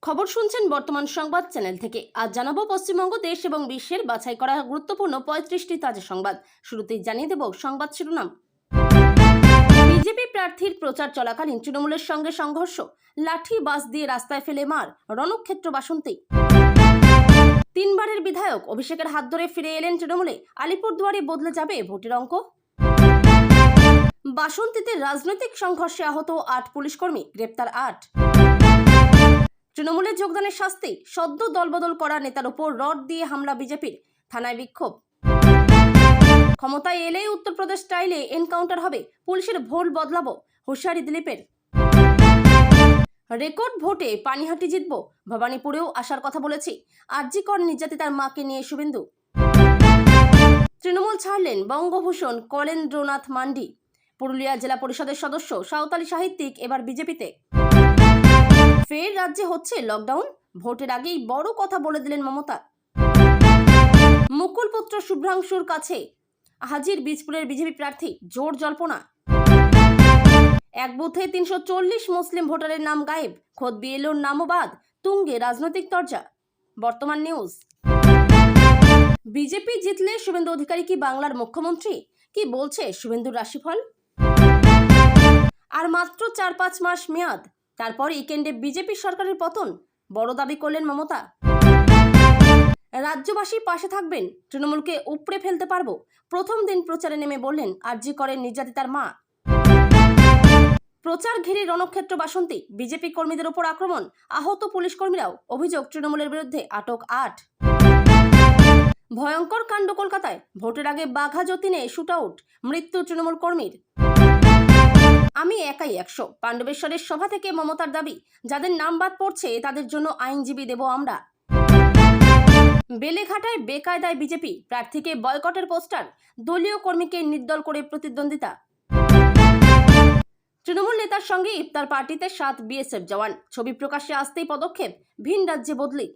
খবর শুনছেন বর্তমান সংবাদ চ্যানেল থেকে। আজ জানাবো পশ্চিমবঙ্গ, দেশ এবং বিশ্বের বাছাই করা গুরুত্বপূর্ণ 35টি তাজা সংবাদ। শুরুতেই জানিয়ে দেব সংবাদ শিরোনাম। বিজেপি প্রার্থীর প্রচার চলাকালীন তৃণমূলের সঙ্গে সংঘর্ষ, লাঠি বাস দিয়ে রাস্তায় ফেলে মার, রণক্ষেত্র বাসন্তী। তিনবারের বিধায়ক অভিষেকের হাত ধরে ফিরে এলেন তৃণমূলে, আলিপুরদুয়ারে বদলে যাবে ভোটের অঙ্ক। বাসন্তীতে রাজনৈতিক সংঘর্ষে আহত 8 পুলিশকর্মী, গ্রেপ্তার 8। তৃণমূলে যোগদানের শাস্তি, সদ্য দলবদল করা নেতার উপর রড দিয়ে হামলা বিজেপির, থানায় বিক্ষোভ। ক্ষমতায় এলেই উত্তরপ্রদেশ স্টাইলে এনকাউন্টার হবে, পুলিশের ভোল বদলাবো, হুঁশিয়ারি দিলীপের। রেকর্ড ভোটে পানিহাটি জিতবো, ভবানীপুরেও আসার কথা বলেছি, আরজিকর নির্যাতিতার মাকে নিয়ে শুভেন্দু। তৃণমূল ছাড়লেন বঙ্গভূষণ কলেন্দ্রনাথ মান্ডি, পুরুলিয়া জেলা পরিষদের সদস্য সাঁওতালি সাহিত্যিক এবার বিজেপিতে। ফের রাজ্যে হচ্ছে লকডাউন, ভোটের আগেই বড় কথা বলে দিলেন মমতা। মুকুল পুত্র শুভ্রাংশুর কাছে হাজির বীজপুরের বিজেপি প্রার্থী, জোর জল্পনা। এক বুথে 340 মুসলিম ভোটারের নাম গায়েব, খোদ বিএলওর নামও বাদ, তুঙ্গে রাজনৈতিক তরজা। বর্তমান নিউজ। বিজেপি জিতলে শুভেন্দু অধিকারী কি বাংলার মুখ্যমন্ত্রী? কি বলছে শুভেন্দুর রাশিফল? আর মাত্র 4-5 মাস মেয়াদ, তারপর উইকেন্ডে বিজেপি সরকারের পতন, বড় দাবি করলেন মমতা। রাজ্যবাসী পাশে থাকবেন, তৃণমূলকে উপড়ে ফেলতে পারবো, প্রথম দিন প্রচারে নেমে বললেন আরজিকরের নির্যাতিতার মা। প্রচার ঘিরে রণক্ষেত্র বাসন্তী, বিজেপি কর্মীদের উপর আক্রমণ, আহত পুলিশ কর্মীরাও, অভিযোগ তৃণমূলের বিরুদ্ধে, আটক 8। ভয়ঙ্কর কাণ্ড কলকাতায়, ভোটের আগে বাঘা যতীনে শুট আউট, মৃত্যু তৃণমূল কর্মীর। আমি একাই 100, পাণ্ডবেশ্বরের সভা থেকে মমতার দাবি, যাদের নাম বাদ পড়ছে তাদের জন্য আইনজীবী দেব আমরা। বেলেঘাটায় বেকায়দায় বিজেপি, প্রার্থীকে বয়কটের পোস্টার, দলীয় কর্মীকে নির্দল করে প্রতিদ্বন্দ্বিতা। তৃণমূল নেতার সঙ্গে ইফতার পার্টিতে 7 বিএসএফ জওয়ান, ছবি প্রকাশ্যে আসতেই পদক্ষেপ, ভিন রাজ্যে বদলি।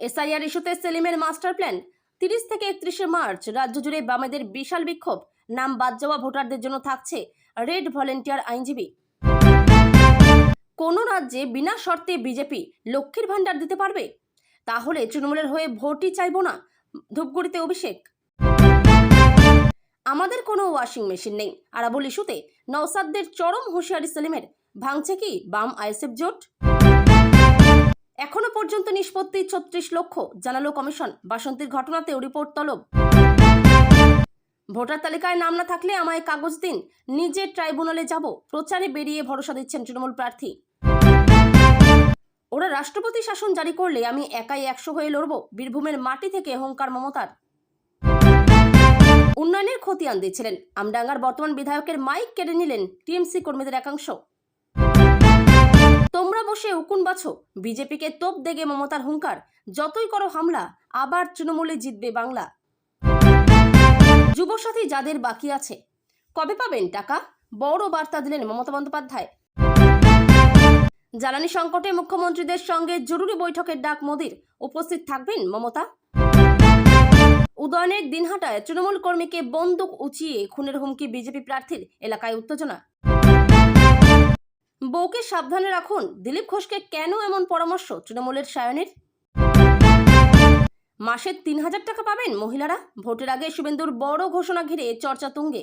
এসআইআর ইস্যুতে সেলিমের মাস্টার প্ল্যান, 30 থেকে 31 মার্চ রাজ্য জুড়ে বামেদের বিশাল বিক্ষোভ, নাম বাদ যাওয়া ভোটারদের জন্য থাকছে রেড ভলেন্টিয়ার আইনজীবী। কোন রাজ্যে বিনা শর্তে বিজেপি লক্ষ্মীর ভান্ডার দিতে পারবে? তাহলে তৃণমূলের হয়ে ভোটই চাইব না, ধূপগুড়িতে অভিষেক। আমাদের কোনো ওয়াশিং মেশিন নেই, আরাবুল ইস্যুতে নওসাদদের চরম হুঁশিয়ারি সেলিমের, ভাঙছে কি বাম আইএসএফ জোট? এখনো পর্যন্ত নিষ্পত্তি 36 লক্ষ, জানালো কমিশন। বাসন্তীর ঘটনাতেও রিপোর্ট তলব। ভোটার তালিকায় নাম না থাকলে আমায় কাগজ দিন, নিজে ট্রাইব্যুনালে যাব, প্রচারে বেরিয়ে ভরসা দিচ্ছেন তৃণমূল প্রার্থী। ওরা রাষ্ট্রপতি শাসন জারি করলে আমি একাই 100 হয়ে লড়ব, বীরভূমের মাটি থেকে হুঙ্কার মমতার। উন্নয়নের খতিয়ান দিচ্ছিলেন, আমডাঙ্গার বর্তমান বিধায়কের মাইক কেড়ে নিলেন টিএমসি কর্মীদের একাংশ। তোমরা বসে উকুন বাছো, বিজেপিকে তোপ দেগে মমতার হুঙ্কার, যতই করো হামলা, আবার তৃণমূলে জিতবে বাংলা। যুবসাথী যাদের বাকি আছে, কবে পাবেন টাকা? বড় বার্তা দিলেন মমতা বন্দ্যোপাধ্যায়। জ্বালানি সংকটে মুখ্যমন্ত্রীদের সঙ্গে জরুরি বৈঠকের ডাক মোদির, উপস্থিত থাকবেন মমতা। উদয়নের দিনহাটায় তৃণমূল কর্মীকে বন্দুক উঁচিয়ে খুনের হুমকি বিজেপি প্রার্থীর, এলাকায় উত্তেজনা। বউকে সাবধানে রাখুন, দিলীপ ঘোষকে কেন এমন পরামর্শ তৃণমূলের সায়নের? মাসে 3000 টাকা পাবেন মহিলারা, ভোটের আগে শুভেন্দুর বড় ঘোষণা ঘিরে চর্চা তুঙ্গে।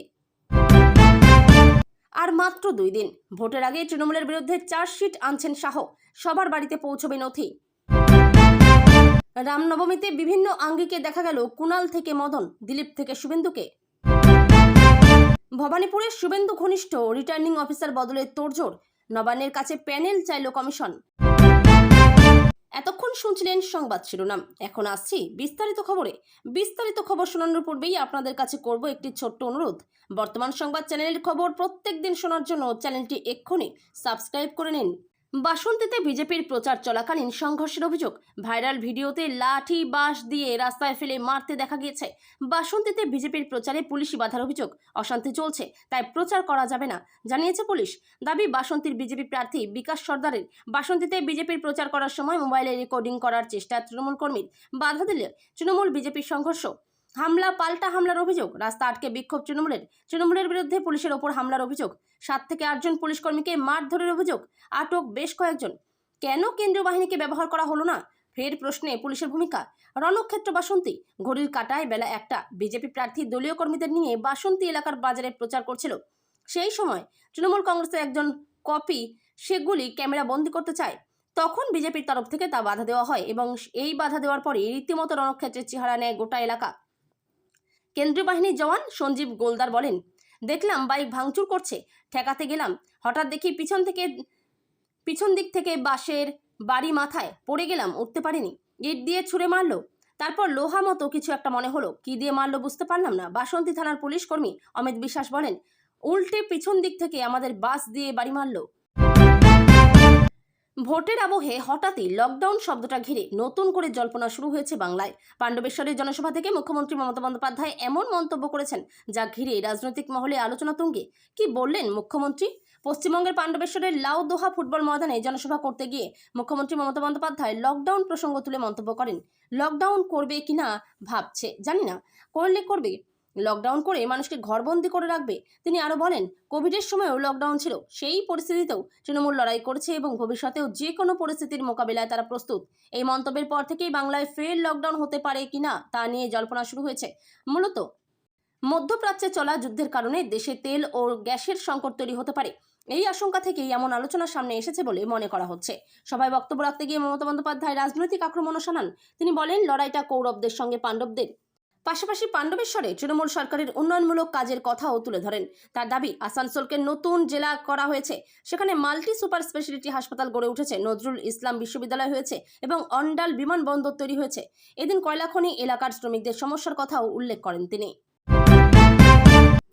আর মাত্র 2 দিন, ভোটের আগে তৃণমূলের বিরুদ্ধে চার্জশিট আনছেন শাহ, সবার বাড়িতে পৌঁছবে নথি। রামনবমীতে বিভিন্ন আঙ্গিকে দেখা গেল কুণাল থেকে মদন, দিলীপ থেকে শুভেন্দুকে। ভবানীপুরের শুভেন্দু ঘনিষ্ঠ রিটার্নিং অফিসার বদলে তোড়জোড়, নবান্নের কাছে প্যানেল চাইল কমিশন। এতক্ষণ শুনছিলেন সংবাদ শিরোনাম, এখন আসছি বিস্তারিত খবরে। বিস্তারিত খবর শোনানোর পূর্বেই আপনাদের কাছে করব একটি ছোট্ট অনুরোধ। বর্তমান সংবাদ চ্যানেলের খবর প্রত্যেক দিন শোনার জন্য চ্যানেলটি এক্ষুনি সাবস্ক্রাইব করে নিন। বাসন্তীতে বিজেপির প্রচার চলাকালীন সংঘর্ষের অভিযোগ, ভাইরাল ভিডিওতে লাঠি বাঁশ দিয়ে রাস্তায় ফেলে মারতে দেখা গিয়েছে। বাসন্তীতে বিজেপির প্রচারে পুলিশি বাধার অভিযোগ, অশান্তি চলছে, তাই প্রচার করা যাবে না, জানিয়েছে পুলিশ। দাবি বাসন্তীর বিজেপি প্রার্থী বিকাশ সর্দারের। বাসন্তীতে বিজেপির প্রচার করার সময় মোবাইলে রেকর্ডিং করার চেষ্টা তৃণমূল কর্মীর, বাধা দিলে তৃণমূল বিজেপির সংঘর্ষ। হামলা পাল্টা হামলার অভিযোগ, রাস্তা আটকে বিক্ষোভ তৃণমূলের বিরুদ্ধে পুলিশের ওপর হামলার অভিযোগ, 7 থেকে 8 জন পুলিশ কর্মীকে মারধরের অভিযোগ, আটক বেশ কয়েকজন। কেন কেন্দ্রীয় বাহিনীকে ব্যবহার করা হলো না? ফের প্রশ্নে পুলিশের ভূমিকা। রণক্ষেত্র বাসন্তী, ঘড়ির কাঁটায় বেলা 1টা। বিজেপি প্রার্থী দলীয় কর্মীদের নিয়ে বাসন্তী এলাকার বাজারে প্রচার করছিল। সেই সময় তৃণমূল কংগ্রেসের একজন কপি সেগুলি ক্যামেরা বন্দি করতে চায়। তখন বিজেপির তরফ থেকে তা বাধা দেওয়া হয় এবং এই বাধা দেওয়ার পরে রীতিমতো রণক্ষেত্রের চেহারা নেয় গোটা এলাকা। কেন্দ্রীয় বাহিনীর জওয়ান সঞ্জীব গোলদার বলেন, দেখলাম বাইক ভাঙচুর করছে, ঠেকাতে গেলাম, হঠাৎ দেখি পিছন দিক থেকে বাঁশের বাড়ি মাথায় পড়ে গেলাম, উঠতে পারিনি। ইট দিয়ে ছুঁড়ে মারলো, তারপর লোহা মতো কিছু একটা মনে হলো, কি দিয়ে মারলো বুঝতে পারলাম না। বাসন্তী থানার পুলিশ কর্মী অমিত বিশ্বাস বলেন, উল্টে পিছন দিক থেকে আমাদের বাস দিয়ে বাড়ি মারলো। ভোটের আবহে হঠাৎই লকডাউন শব্দটা ঘিরে নতুন করে জল্পনা শুরু হয়েছে বাংলায়। পাণ্ডবেশ্বরের জনসভা থেকে মুখ্যমন্ত্রী মমতা বন্দ্যোপাধ্যায় এমন মন্তব্য করেছেন যা ঘিরে রাজনৈতিক মহলে আলোচনা তুঙ্গে। কি বললেন মুখ্যমন্ত্রী? পশ্চিমবঙ্গের পাণ্ডবেশ্বরের লাউদোহা ফুটবল ময়দানে জনসভা করতে গিয়ে মুখ্যমন্ত্রী মমতা বন্দ্যোপাধ্যায় লকডাউন প্রসঙ্গ তুলে মন্তব্য করেন, লকডাউন করবে কিনা ভাবছে, জানি না, করলে করবে। লকডাউন করে মানুষকে ঘরবন্দি করে রাখবে। তিনি আরো বলেন, কোভিডের সময়ও লকডাউন ছিল, সেই পরিস্থিতিতেও তৃণমূল লড়াই করেছে এবং ভবিষ্যতেও যে কোনো পরিস্থিতির মোকাবিলায় তারা প্রস্তুত। এই মন্তব্যের পর থেকেই বাংলায় ফের লকডাউন হতে পারে কিনা তা নিয়ে জল্পনা শুরু হয়েছে। মূলত মধ্যপ্রাচ্যে চলা যুদ্ধের কারণে দেশে তেল ও গ্যাসের সংকট তৈরি হতে পারে, এই আশঙ্কা থেকেই এমন আলোচনা সামনে এসেছে বলে মনে করা হচ্ছে। সভায় বক্তব্য রাখতে গিয়ে মমতা বন্দ্যোপাধ্যায় রাজনৈতিক আক্রমণও শানান। তিনি বলেন, লড়াইটা কৌরবদের সঙ্গে পাণ্ডবদের। পাশাপাশি পাণ্ডবেশ্বরে তৃণমূল সরকারের উন্নয়নমূলক কাজের কথাও তুলে ধরেন। তার দাবি, আসানসোলকে নতুন জেলা করা হয়েছে, সেখানে মাল্টি সুপার স্পেশালিটি হাসপাতাল গড়ে উঠেছে, নজরুল ইসলাম বিশ্ববিদ্যালয় হয়েছে এবং অন্ডাল বিমানবন্দর তৈরি হয়েছে। এদিন কয়লাখনি এলাকার শ্রমিকদের সমস্যার কথাও উল্লেখ করেন তিনি।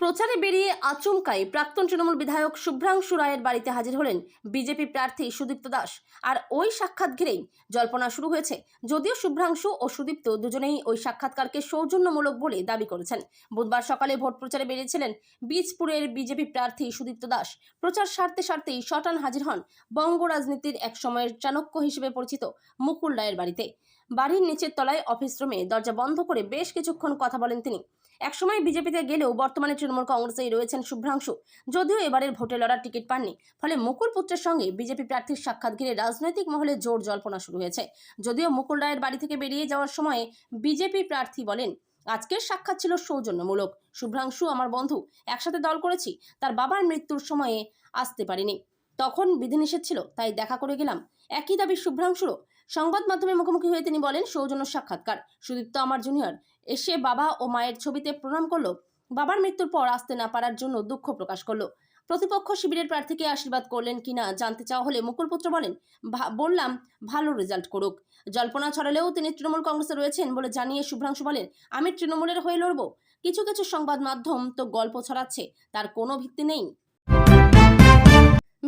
প্রচারে বেরিয়ে আচমকাই প্রাক্তন তৃণমূল বিধায়ক শুভ্রাংশু রায়ের বাড়িতে হাজির হলেন বিজেপি প্রার্থী সুদীপ্ত দাস। আর ওই সাক্ষাৎ ঘিরেই জল্পনা শুরু হয়েছে। যদিও শুভ্রাংশু ও সুদীপ্ত দুজনেই ওই সাক্ষাৎকারকে সৌজন্যমূলক বলে দাবি করেছেন। বুধবার সকালে ভোট প্রচারে বেরিয়েছিলেন বীজপুরের বিজেপি প্রার্থী সুদীপ্ত দাস। প্রচার সারতেই সটান হাজির হন বঙ্গ রাজনীতির এক সময়ের চাণক্য হিসেবে পরিচিত মুকুল রায়ের বাড়িতে। বাড়ির নিচের তলায় অফিস রুমে দরজা বন্ধ করে বেশ কিছুক্ষণ কথা বলেন তিনি। একসময় বিজেপিতে গেলেও বর্তমানে তৃণমূল কংগ্রেসেই রয়েছেন শুভ্রাংশু। যদিও এবারের ভোটে লড়ার টিকিট পাননি, ফলে মুকুল পুত্রের সঙ্গে বিজেপি প্রার্থীর সাক্ষাৎ ঘিরে রাজনৈতিক মহলে জোর জল্পনা শুরু হয়েছে। যদিও মুকুল রায়ের বাড়ি থেকে বেরিয়ে যাওয়ার সময় বিজেপি প্রার্থী বলেন, আজকের সাক্ষাৎ ছিল সৌজন্যমূলক। শুভ্রাংশু আমার বন্ধু, একসাথে দল করেছি, তার বাবার মৃত্যুর সময়ে আসতে পারিনি, তখন বিধিনিষেধ ছিল, তাই দেখা করে গেলাম। একই দাবি শুভ্রাংশুরও। সংবাদ মাধ্যমে মুখোমুখি হয়ে তিনি বলেন, সৌজন্য সাক্ষাৎকার। সুদীপ্ত আমার জুনিয়র, এসে বাবা ও মায়ের ছবিতে প্রণাম করলো, বাবার মৃত্যুর পর আসতে না পারার জন্য দুঃখ প্রকাশ করলো। প্রতিপক্ষ শিবিরের প্রার্থীকে আশীর্বাদ করলেন কিনা জানতে চাওয়া হলে মুকুল পুত্র বলেন, বললাম ভালো রেজাল্ট করুক। জল্পনা ছড়ালেও তিনি তৃণমূল কংগ্রেসে রয়েছেন বলে জানিয়ে শুভ্রাংশু বলেন, আমি তৃণমূলের হয়ে লড়ব। কিছু কিছু সংবাদ মাধ্যম তো গল্প ছড়াচ্ছে, তার কোনো ভিত্তি নেই।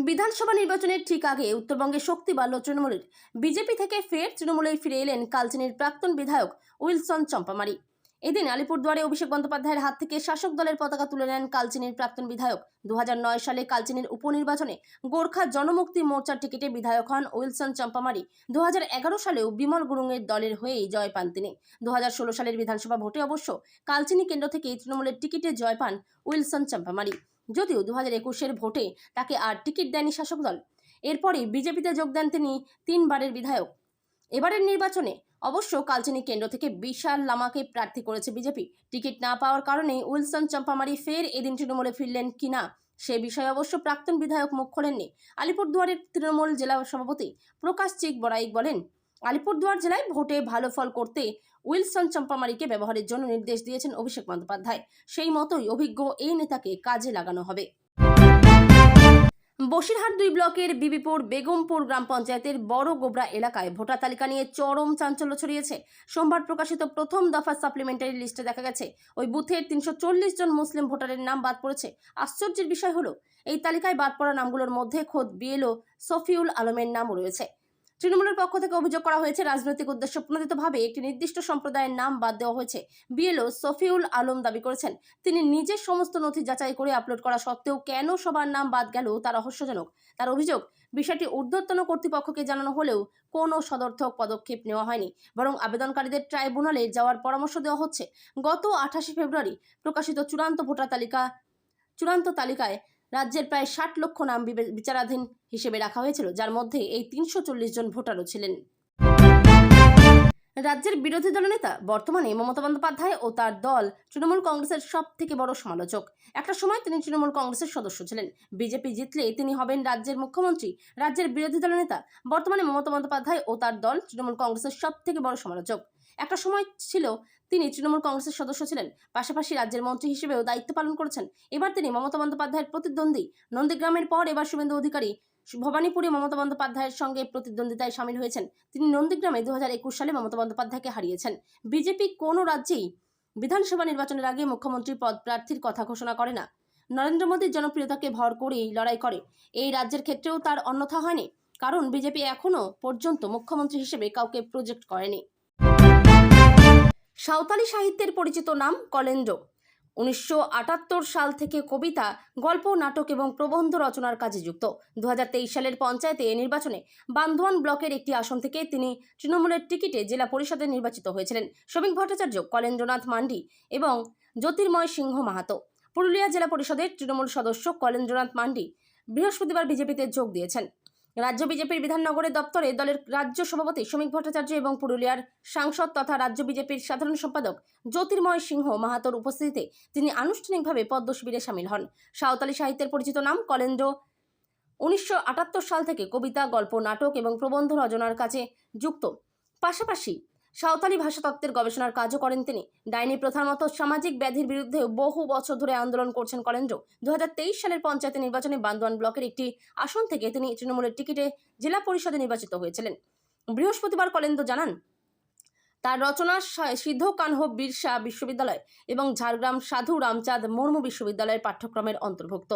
বিধানসভা নির্বাচনের ঠিক আগে উত্তরবঙ্গে শক্তি বাড়ল তৃণমূলের। বিজেপি থেকে ফের তৃণমূলেই ফিরে এলেন কালচিনির প্রাক্তন বিধায়ক উইলসন চম্পামারি। এদিন আলিপুরদুয়ারে অভিষেক বন্দ্যোপাধ্যায়ের হাত থেকে শাসক দলের পতাকা তুলে নেন কালচিনির প্রাক্তন বিধায়ক। 2009 সালে কালচিনির উপনির্বাচনে গোর্খা জনমুক্তি মোর্চার টিকিটে বিধায়ক হন উইলসন চম্পামারি। 2011 সালেও বিমল গুরুংয়ের দলের হয়েই জয় পান তিনি। 2016 সালের বিধানসভা ভোটে অবশ্য কালচিনি কেন্দ্র থেকে তৃণমূলের টিকিটে জয় পান উইলসন চম্পামারি। যদিও 2021 ভোটে তাকে আর টিকিট দেয়নি শাসক দল। এরপরে বিজেপিতে যোগ দেন তিনি 3 বারের বিধায়ক। এবারের নির্বাচনে অবশ্য কালচিনি কেন্দ্র থেকে বিশাল লামাকে প্রার্থী করেছে বিজেপি। টিকিট না পাওয়ার কারণে উইলসন চম্পামারি ফের এদিন তৃণমূলে ফিরলেন কিনা সে বিষয়ে অবশ্য প্রাক্তন বিধায়ক মুখ খোলেননি। আলিপুরদুয়ারের তৃণমূল জেলা সভাপতি প্রকাশ চিক বড়াইক বলেন, আলিপুরদুয়ার জেলায় ভোটে ভালো ফল করতে উইলসন চম্পামারিকে ব্যবহারের জন্য নির্দেশ দিয়েছেন অভিষেক বন্দ্যোপাধ্যায়। সেই মতোই অভিজ্ঞ এই নেতাকে কাজে লাগানো হবে। বসিরহাট 2 ব্লকের বিবিপুর বেগমপুর গ্রাম পঞ্চায়েতের বড় গোবরা এলাকায় ভোটার তালিকা নিয়ে চরম চাঞ্চল্য ছড়িয়েছে। সোমবার প্রকাশিত প্রথম দফা সাপ্লিমেন্টারি লিস্টে দেখা গেছে ওই বুথের 340 জন মুসলিম ভোটারের নাম বাদ পড়েছে। আশ্চর্যের বিষয় হলো, এই তালিকায় বাদ পড়া নামগুলোর মধ্যে খোদ বিএলও সফিউল আলমের নামও রয়েছে। তৃণমূলের পক্ষ থেকে অভিযোগ করা হয়েছে, রাজনৈতিক উদ্দেশ্য প্রণোদিতভাবে একটি নির্দিষ্ট সম্প্রদায়ের নাম বাদ দেওয়া হয়েছে। বিএলও সফিউল আলম দাবি করেছেন, তিনি নিজের সমস্ত নথি যাচাই করে আপলোড করা সত্ত্বেও কেন সবার নাম বাদ গেল তা রহস্যজনক। তার অভিযোগ, বিষয়টি ঊর্ধ্বতন কর্তৃপক্ষকে জানানো হলেও কোনো সদর্থক পদক্ষেপ নেওয়া হয়নি, বরং আবেদনকারীদের ট্রাইব্যুনালে যাওয়ার পরামর্শ দেওয়া হচ্ছে। গত 28 ফেব্রুয়ারি প্রকাশিত চূড়ান্ত ভোটার তালিকায় রাজ্যের প্রায় 60 লক্ষ নাম বিচারাধীন হিসেবে রাখা হয়েছিল, যার মধ্যে এই 340 জন ভোটারও ছিলেন। রাজ্যের বিরোধী দলনেতা বর্তমানে মমতা বন্দ্যোপাধ্যায় ও তার দল তৃণমূল কংগ্রেসের সব থেকে বড় সমালোচক। একটা সময় তিনি তৃণমূল কংগ্রেসের সদস্য ছিলেন। বিজেপি জিতলে তিনি হবেন রাজ্যের মুখ্যমন্ত্রী। রাজ্যের বিরোধী দলনেতা বর্তমানে মমতা বন্দ্যোপাধ্যায় ও তার দল তৃণমূল কংগ্রেসের সব থেকে বড় সমালোচক। একটা সময় ছিল তিনি তৃণমূল কংগ্রেসের সদস্য ছিলেন, পাশাপাশি রাজ্যের মন্ত্রী হিসেবেও দায়িত্ব পালন করেছেন। এবার তিনি মমতা বন্দ্যোপাধ্যায়ের প্রতিদ্বন্দ্বী। নন্দীগ্রামের পর এবার শুভেন্দু অধিকারী ভবানীপুরে মমতা বন্দ্যোপাধ্যায়ের সঙ্গে প্রতিদ্বন্দ্বিতায় সামিল হয়েছেন। তিনি নন্দীগ্রামে 2021 সালে মমতা বন্দ্যোপাধ্যায়কে হারিয়েছেন। বিজেপি কোনো রাজ্যেই বিধানসভা নির্বাচনের আগে মুখ্যমন্ত্রী পদ প্রার্থীর কথা ঘোষণা করে না। নরেন্দ্র মোদীর জনপ্রিয়তাকে ভর করেই লড়াই করে। এই রাজ্যের ক্ষেত্রেও তার অন্যথা হয়নি, কারণ বিজেপি এখনো পর্যন্ত মুখ্যমন্ত্রী হিসেবে কাউকে প্রজেক্ট করেনি। সাঁওতালি সাহিত্যের পরিচিত নাম কলেন্ডো। 1978 সাল থেকে কবিতা, গল্প, নাটক এবং প্রবন্ধ রচনার কাজে যুক্ত। 2023 সালের পঞ্চায়েতে নির্বাচনে বান্দোয়ান ব্লকের একটি আসন থেকে তিনি তৃণমূলের টিকিটে জেলা পরিষদে নির্বাচিত হয়েছিলেন। শ্রমিক ভট্টাচার্য, কলেন্দ্রনাথ মান্ডি এবং জ্যোতির্ময় সিংহ মাহাতো। পুরুলিয়া জেলা পরিষদের তৃণমূল সদস্য কলেন্দ্রনাথ মান্ডি বৃহস্পতিবার বিজেপিতে যোগ দিয়েছেন। রাজ্য বিজেপির বিধাননগরের দপ্তরে দলের রাজ্য সভাপতি শ্রমিক ভট্টাচার্য এবং পুরুলিয়ার সাংসদ তথা রাজ্য বিজেপির সাধারণ সম্পাদক জ্যোতির্ময় সিংহ মাহাতোর উপস্থিতিতে তিনি আনুষ্ঠানিকভাবে পদ্ম শিবিরে সামিল হন। সাঁওতালি সাহিত্যের পরিচিত নাম কলেন্ডো। 1978 সাল থেকে কবিতা, গল্প, নাটক এবং প্রবন্ধ রচনার কাজে যুক্ত। পাশাপাশি সাঁওতালি ভাষাতত্ত্বের গবেষণার কাজও করেন তিনি। ডাইনি প্রথার মতো সামাজিক ব্যাধির বিরুদ্ধে বহু বছর ধরে আন্দোলন করছেন কলেন্দ্র। 2023 সালের পঞ্চায়েত নির্বাচনে বান্দোয়ান ব্লকের একটি আসন থেকে তিনি তৃণমূলের টিকিটে জেলা পরিষদে নির্বাচিত হয়েছিলেন। বৃহস্পতিবার কলেন্দ্র জানান, তার রচনা সিদ্ধ কানহো বিরসা বিশ্ববিদ্যালয় এবং ঝাড়গ্রাম সাধু রামচাঁদ মুর্মু বিশ্ববিদ্যালয়ের পাঠ্যক্রমের অন্তর্ভুক্ত।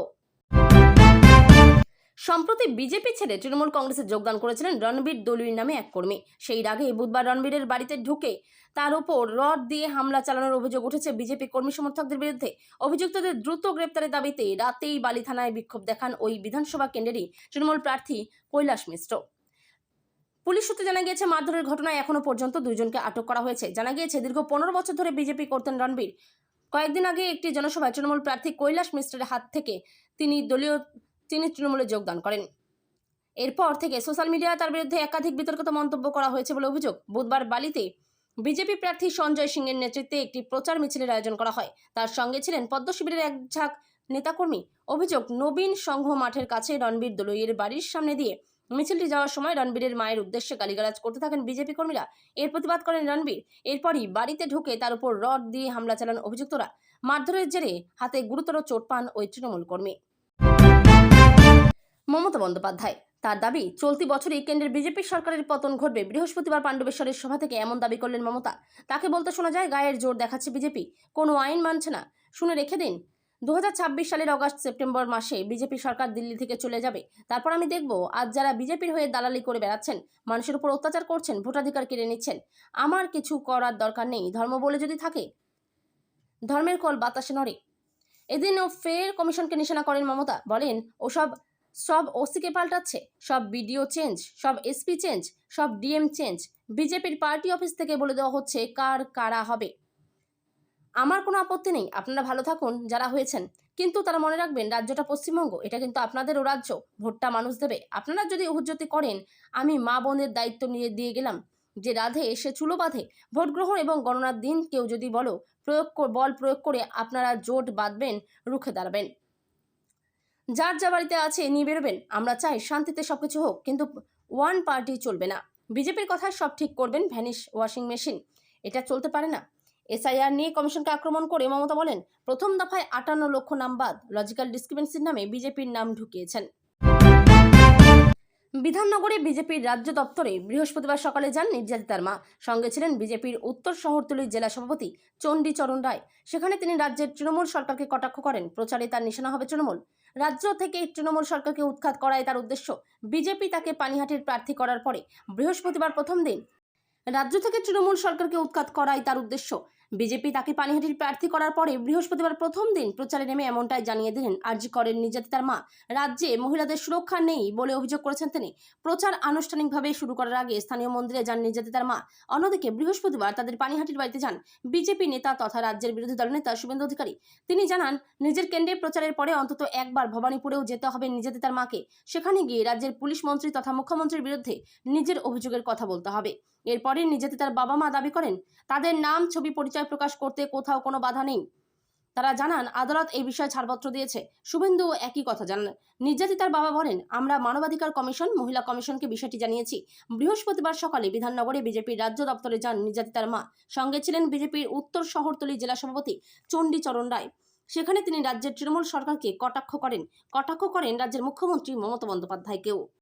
সম্প্রতি বিজেপি ছেড়ে তৃণমূল কংগ্রেসে যোগদান করেছিলেন রণবীর দলুই নামে এক কর্মী। সেই আগে বুধবার রণবীরের বাড়িতে ঢুকে তার উপর রড দিয়ে হামলা চালানোর অভিযোগ উঠেছে বিজেপি কর্মী সমর্থকদের বিরুদ্ধে। অভিযুক্তদের দ্রুত গ্রেপ্তারের দাবিতে রাতেই বালি থানায় বিক্ষোভ দেখান ওই বিধানসভা কেন্দ্রেরই তৃণমূল প্রার্থী কৈলাস মিশ্র। পুলিশ সূত্রে জানা গিয়েছে, মারধরের ঘটনায় এখনো পর্যন্ত 2 জনকে আটক করা হয়েছে। জানা গিয়েছে, দীর্ঘ 15 বছর ধরে বিজেপি করতেন রণবীর। কয়েকদিন আগে একটি জনসভায় তৃণমূল প্রার্থী কৈলাস মিশ্রের হাত থেকে তিনি তৃণমূলে যোগদান করেন। এরপর থেকে সোশ্যাল মিডিয়ায় তার বিরুদ্ধে একাধিক বিতর্কিত মন্তব্য করা হয়েছে বলে অভিযোগ। বুধবার বালিতে বিজেপি প্রার্থী সঞ্জয় সিংয়ের নেতৃত্বে একটি প্রচার মিছিলের আয়োজন করা হয়। তার সঙ্গে ছিলেন পদ্ম শিবিরের এক ঝাঁক নেতাকর্মী। অভিযোগ, নবীন সংঘ মাঠের কাছে রণবীর দলুইয়ের বাড়ির সামনে দিয়ে মিছিলটি যাওয়ার সময় রণবীরের মায়ের উদ্দেশ্যে গালিগালাজ করতে থাকেন বিজেপি কর্মীরা। এর প্রতিবাদ করেন রণবীর। এরপরই বাড়িতে ঢুকে তার উপর রড দিয়ে হামলা চালান অভিযুক্তরা। মারধরের জেরে হাতে গুরুতর চোট পান ওই তৃণমূল কর্মী। মমতা বন্দ্যোপাধ্যায়, তার দাবি, চলতি বছরই কেন্দ্রের বিজেপি সরকারের পতন ঘটবে। বৃহস্পতিবার পাণ্ডবেশ্বরের সভা থেকে এমন দাবি করলেন মমতা। তাকে বলতে শোনা যায়, গায়ের জোর দেখাচ্ছে বিজেপি, কোনো আইন মানছে না। শুনে রেখে দিন, 2026 সালের অগাস্ট সেপ্টেম্বর মাসে বিজেপি সরকার দিল্লি থেকে চলে যাবে। তারপর আমি দেখব, আজ যারা বিজেপির হয়ে দালালি করে বেড়াচ্ছেন, মানুষের উপর অত্যাচার করছেন, ভোটাধিকার কেড়ে নিচ্ছেন, আমার কিছু করার দরকার নেই। ধর্ম বলে যদি থাকে, ধর্মের কল বাতাসে নড়ে। এদিনও ফের কমিশনকে নিশানা করেন মমতা। বলেন, সব ওসিকে পাল্টাচ্ছে, সব বিডিও চেঞ্জ, সব এসপি চেঞ্জ, সব ডিএম চেঞ্জ। বিজেপির পার্টি অফিস থেকে বলে দেওয়া হচ্ছে কার কারা হবে। আমার কোনো আপত্তি নেই, আপনারা ভালো থাকুন যারা হয়েছেন, কিন্তু তারা মনে রাখবেন, রাজ্যটা পশ্চিমবঙ্গ, এটা কিন্তু আপনাদেরও রাজ্য। ভোটটা মানুষ দেবে। আপনারা যদি হুজ্জতি করেন, আমি মা বোনের দায়িত্ব নিয়ে দিয়ে গেলাম, যে রাধে সে চুলো বাঁধে। ভোট গ্রহণ এবং গণনার দিন কেউ যদি বল প্রয়োগ করে আপনারা জোট বাঁধবেন, রুখে দাঁড়াবেন। যার যা বাড়িতে আছে নিয়ে বেরোবেন। আমরা চাই শান্তিতে সবকিছু হোক, কিন্তু ওয়ান পার্টি চলবে না। বিজেপির কথায় সব ঠিক করবেন ভ্যানিশ ওয়াশিং মেশিন, এটা চলতে পারে না। এসআইআর নিয়ে কমিশনকে আক্রমণ করে মমতা বলেন, প্রথম দফায় 58 লক্ষ নাম বাদ, লজিক্যাল ডিসক্রিপেন্সির নামে বিজেপির নাম ঢুকিয়েছেন। বিধাননগরে বিজেপির রাজ্য দপ্তরে বৃহস্পতিবার সকালে যান নির্যাতিতার মা। সঙ্গে ছিলেন বিজেপির উত্তর শহরতলির জেলা সভাপতি চণ্ডীচরণ রায়। সেখানে তিনি রাজ্যের তৃণমূল সরকারকে কটাক্ষ করেন। প্রচারে তার নিশানা হবে তৃণমূল। রাজ্য থেকে তৃণমূল সরকারকে উৎখাত করাই তার উদ্দেশ্য। বিজেপি তাকে পানিহাটির প্রার্থী করার পরে বৃহস্পতিবার প্রথম দিন রাজ্য থেকে তৃণমূল সরকারকে উৎখাত করাই তার উদ্দেশ্য। বিজেপি তাকে পানিহাটির প্রার্থী করার পরে বৃহস্পতিবার প্রথম দিন প্রচারে নেমে এমনটাই জানিয়ে দিলেন আরজি করের নির্যাতিতার মা। রাজ্যে মহিলাদের সুরক্ষা নেই বলে অভিযোগ করেছেন তিনি। প্রচার আনুষ্ঠানিকভাবে শুরু করার আগে স্থানীয় মন্দিরে যান নির্যাতিতার মা। অন্যদিকে বৃহস্পতিবার তাদের পানিহাটির বাড়িতে যান বিজেপি নেতা তথা রাজ্যের বিরোধী দলনেতা শুভেন্দু অধিকারী। তিনি জানান, নিজের কেন্দ্রে প্রচারের পরে অন্তত একবার ভবানীপুরেও যেতে হবে নির্যাতিতার মাকে। সেখানে গিয়ে রাজ্যের পুলিশ মন্ত্রী তথা মুখ্যমন্ত্রীর বিরুদ্ধে নিজের অভিযোগের কথা বলতে হবে। এরপরে নির্যাতিতার বাবা মা দাবি করেন, তাদের নাম ছবি পরিচয় প্রকাশ করতে কোথাও কোনো বাধা নেই। তারা জানান, আদালত এই বিষয়ে ছাড়পত্র দিয়েছে। শুভেন্দু একই কথা জানান। নির্যাতিতার বাবা বলেন, আমরা মানবাধিকার কমিশন, মহিলা কমিশনকে বিষয়টি জানিয়েছি। বৃহস্পতিবার সকালে বিধাননগরে বিজেপির রাজ্য দপ্তরে যান নির্যাতিতার মা। সঙ্গে ছিলেন বিজেপির উত্তর শহরতলি জেলা সভাপতি চণ্ডীচরণ রায়। সেখানে তিনি রাজ্যের তৃণমূল সরকারকে কটাক্ষ করেন রাজ্যের মুখ্যমন্ত্রী মমতা বন্দ্যোপাধ্যায়কেও।